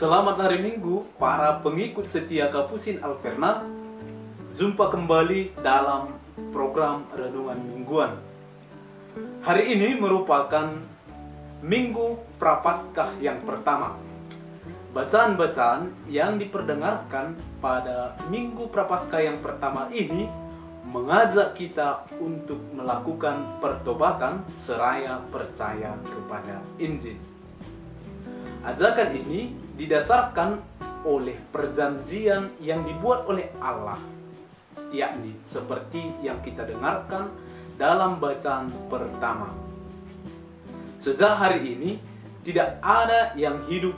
Selamat hari Minggu, para pengikut setia Kapusin Alverna. Jumpa kembali dalam program Renungan Mingguan. Hari ini merupakan Minggu Prapaskah yang pertama. Bacaan-bacaan yang diperdengarkan pada Minggu Prapaskah yang pertama ini mengajak kita untuk melakukan pertobatan seraya percaya kepada Injil. Ajakan ini didasarkan oleh perjanjian yang dibuat oleh Allah, yakni seperti yang kita dengarkan dalam bacaan pertama. Sejak hari ini tidak ada yang hidup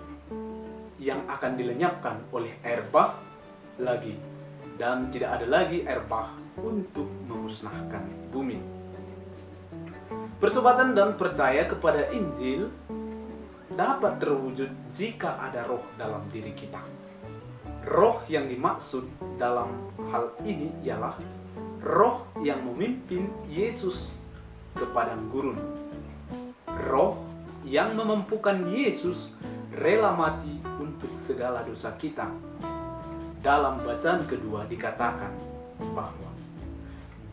yang akan dilenyapkan oleh air bah lagi, dan tidak ada lagi air bah untuk memusnahkan bumi. Pertobatan dan percaya kepada Injil dapat terwujud jika ada roh dalam diri kita. Roh yang dimaksud dalam hal ini ialah roh yang memimpin Yesus ke padang gurun. Roh yang memampukan Yesus rela mati untuk segala dosa kita. Dalam bacaan kedua dikatakan bahwa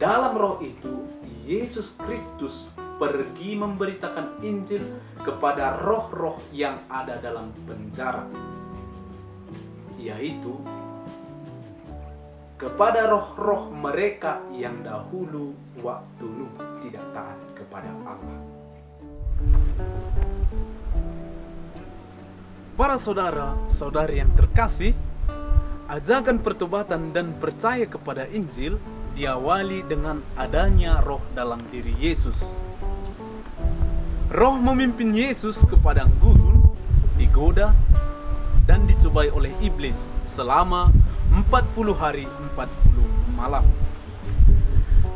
dalam roh itu Yesus Kristus pergi memberitakan Injil kepada roh-roh yang ada dalam penjara, yaitu kepada roh-roh mereka yang dahulu waktu Nuh tidak taat kepada Allah. Para saudara-saudari yang terkasih, ajakan pertobatan dan percaya kepada Injil diawali dengan adanya roh dalam diri Yesus. Roh memimpin Yesus ke padang gurun, digoda dan dicobai oleh iblis selama 40 hari 40 malam.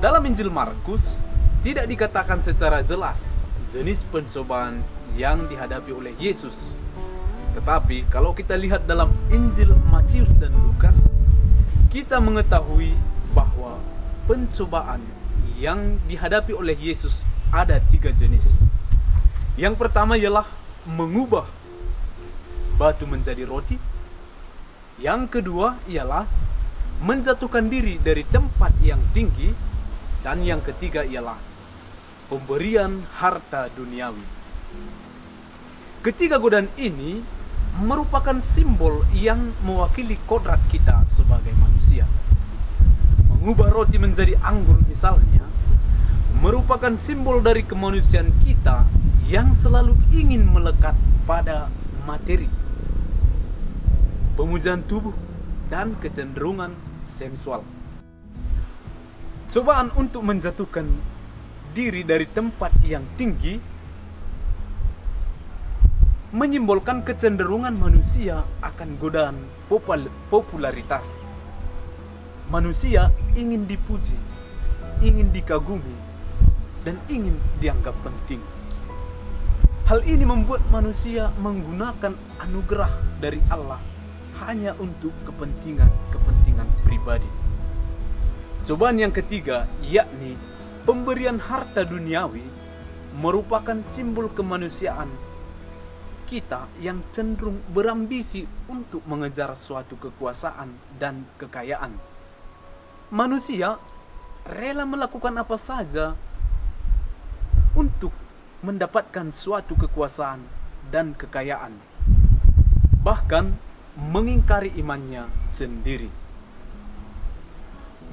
Dalam Injil Markus tidak dikatakan secara jelas jenis pencobaan yang dihadapi oleh Yesus. Tetapi kalau kita lihat dalam Injil Matius dan Lukas, kita mengetahui bahwa pencobaan yang dihadapi oleh Yesus ada 3 jenis. Yang pertama ialah mengubah batu menjadi roti. Yang kedua ialah menjatuhkan diri dari tempat yang tinggi. Dan yang ketiga ialah pemberian harta duniawi. Ketiga godaan ini merupakan simbol yang mewakili kodrat kita sebagai manusia. Mengubah roti menjadi anggur misalnya merupakan simbol dari kemanusiaan kita yang selalu ingin melekat pada materi, pemujaan tubuh, dan kecenderungan sensual. Cobaan untuk menjatuhkan diri dari tempat yang tinggi menyimbolkan kecenderungan manusia akan godaan popularitas. Manusia ingin dipuji, ingin dikagumi, dan ingin dianggap penting. Hal ini membuat manusia menggunakan anugerah dari Allah hanya untuk kepentingan pribadi. Cobaan yang ketiga, yakni pemberian harta duniawi, merupakan simbol kemanusiaan kita yang cenderung berambisi untuk mengejar suatu kekuasaan dan kekayaan. Manusia rela melakukan apa saja untuk mendapatkan suatu kekuasaan dan kekayaan, bahkan mengingkari imannya sendiri.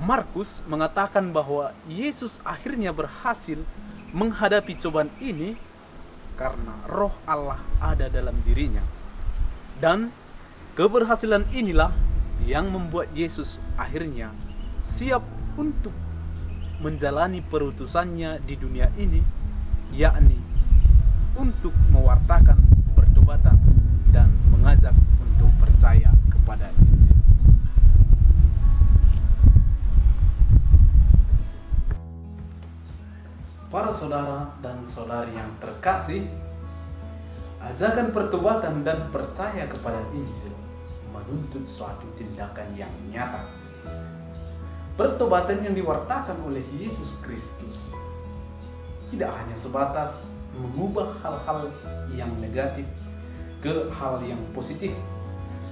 Markus mengatakan bahwa Yesus akhirnya berhasil menghadapi cobaan ini karena roh Allah ada dalam dirinya. Dan keberhasilan inilah yang membuat Yesus akhirnya siap untuk menjalani perutusannya di dunia ini, yakni untuk mewartakan pertobatan dan mengajak untuk percaya kepada Injil. Para saudara dan saudari yang terkasih, ajakan pertobatan dan percaya kepada Injil menuntut suatu tindakan yang nyata. Pertobatan yang diwartakan oleh Yesus Kristus tidak hanya sebatas mengubah hal-hal yang negatif ke hal yang positif,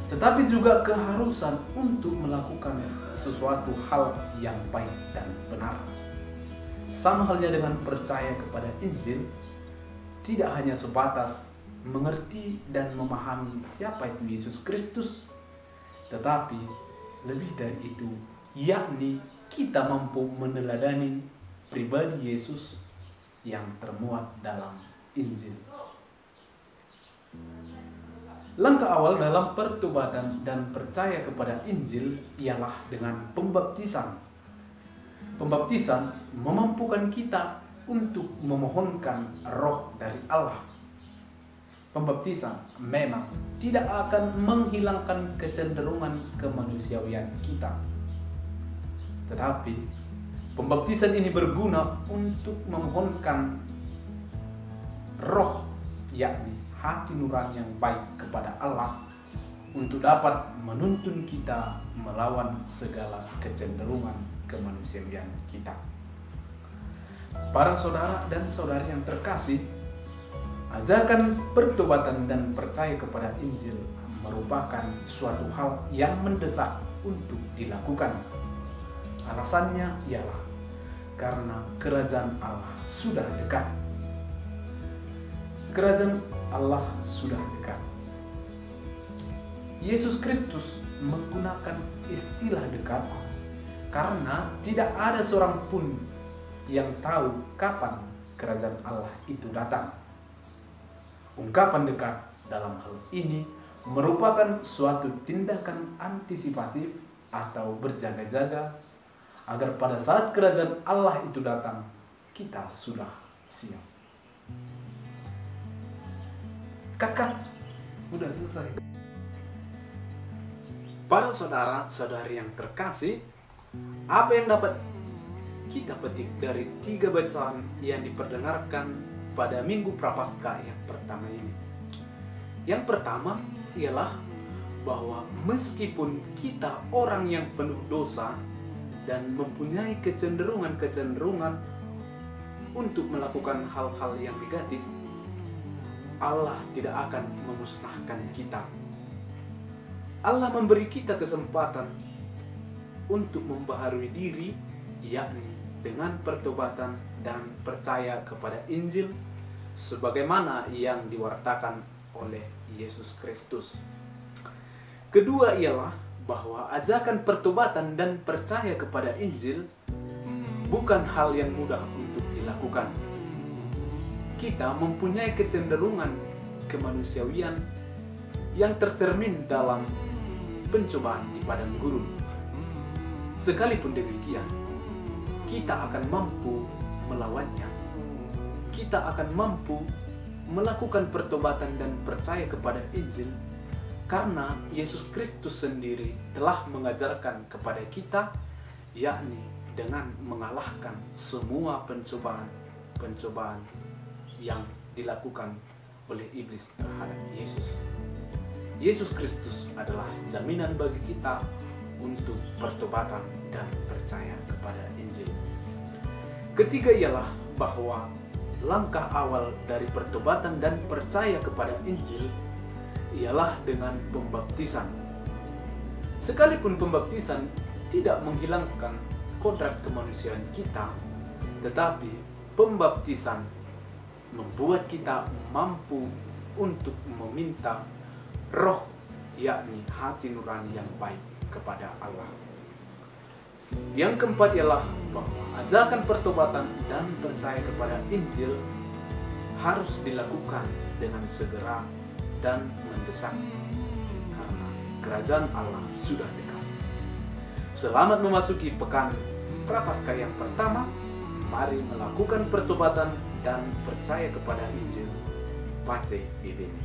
tetapi juga keharusan untuk melakukan sesuatu hal yang baik dan benar. Sama halnya dengan percaya kepada Injil, tidak hanya sebatas mengerti dan memahami siapa itu Yesus Kristus, tetapi lebih dari itu, yakni kita mampu meneladani pribadi Yesus yang termuat dalam Injil. Langkah awal dalam pertobatan dan percaya kepada Injil ialah dengan pembaptisan. Pembaptisan memampukan kita untuk memohonkan roh dari Allah. Pembaptisan memang tidak akan menghilangkan kecenderungan kemanusiaan kita. Tetapi pembaptisan ini berguna untuk memohonkan roh, yakni hati nurani yang baik kepada Allah, untuk dapat menuntun kita melawan segala kecenderungan kemanusiaan kita. Para saudara dan saudari yang terkasih, ajakan pertobatan dan percaya kepada Injil merupakan suatu hal yang mendesak untuk dilakukan. Alasannya ialah karena kerajaan Allah sudah dekat. Kerajaan Allah sudah dekat. Yesus Kristus menggunakan istilah dekat karena tidak ada seorang pun yang tahu kapan kerajaan Allah itu datang. Ungkapan dekat dalam hal ini merupakan suatu tindakan antisipatif atau berjaga-jaga agar pada saat kerajaan Allah itu datang, kita sudah siap. Kakak, udah selesai. Para saudara-saudari yang terkasih, apa yang dapat kita petik dari 3 bacaan yang diperdengarkan pada Minggu Prapaskah yang pertama ini? Yang pertama ialah bahwa meskipun kita orang yang penuh dosa dan mempunyai kecenderungan-kecenderungan untuk melakukan hal-hal yang negatif, Allah tidak akan memusnahkan kita. Allah memberi kita kesempatan untuk membaharui diri, yakni dengan pertobatan dan percaya kepada Injil sebagaimana yang diwartakan oleh Yesus Kristus. Kedua ialah bahwa ajakan pertobatan dan percaya kepada Injil bukan hal yang mudah untuk dilakukan. Kita mempunyai kecenderungan kemanusiaan yang tercermin dalam pencobaan di padang gurun. Sekalipun demikian, kita akan mampu melawannya. Kita akan mampu melakukan pertobatan dan percaya kepada Injil karena Yesus Kristus sendiri telah mengajarkan kepada kita, yakni dengan mengalahkan semua pencobaan yang dilakukan oleh iblis terhadap Yesus. Yesus Kristus adalah jaminan bagi kita untuk pertobatan dan percaya kepada Injil. Ketiga ialah bahwa langkah awal dari pertobatan dan percaya kepada Injil ialah dengan pembaptisan. Sekalipun pembaptisan tidak menghilangkan kodrat kemanusiaan kita, tetapi pembaptisan membuat kita mampu untuk meminta roh, yakni hati nurani yang baik kepada Allah. Yang keempat ialah bahwa ajakan pertobatan dan percaya kepada Injil harus dilakukan dengan segera dan mendesak karena kerajaan Allah sudah dekat. Selamat memasuki pekan Prapaskah yang pertama. Mari melakukan pertobatan dan percaya kepada Injil. Pace Bibini.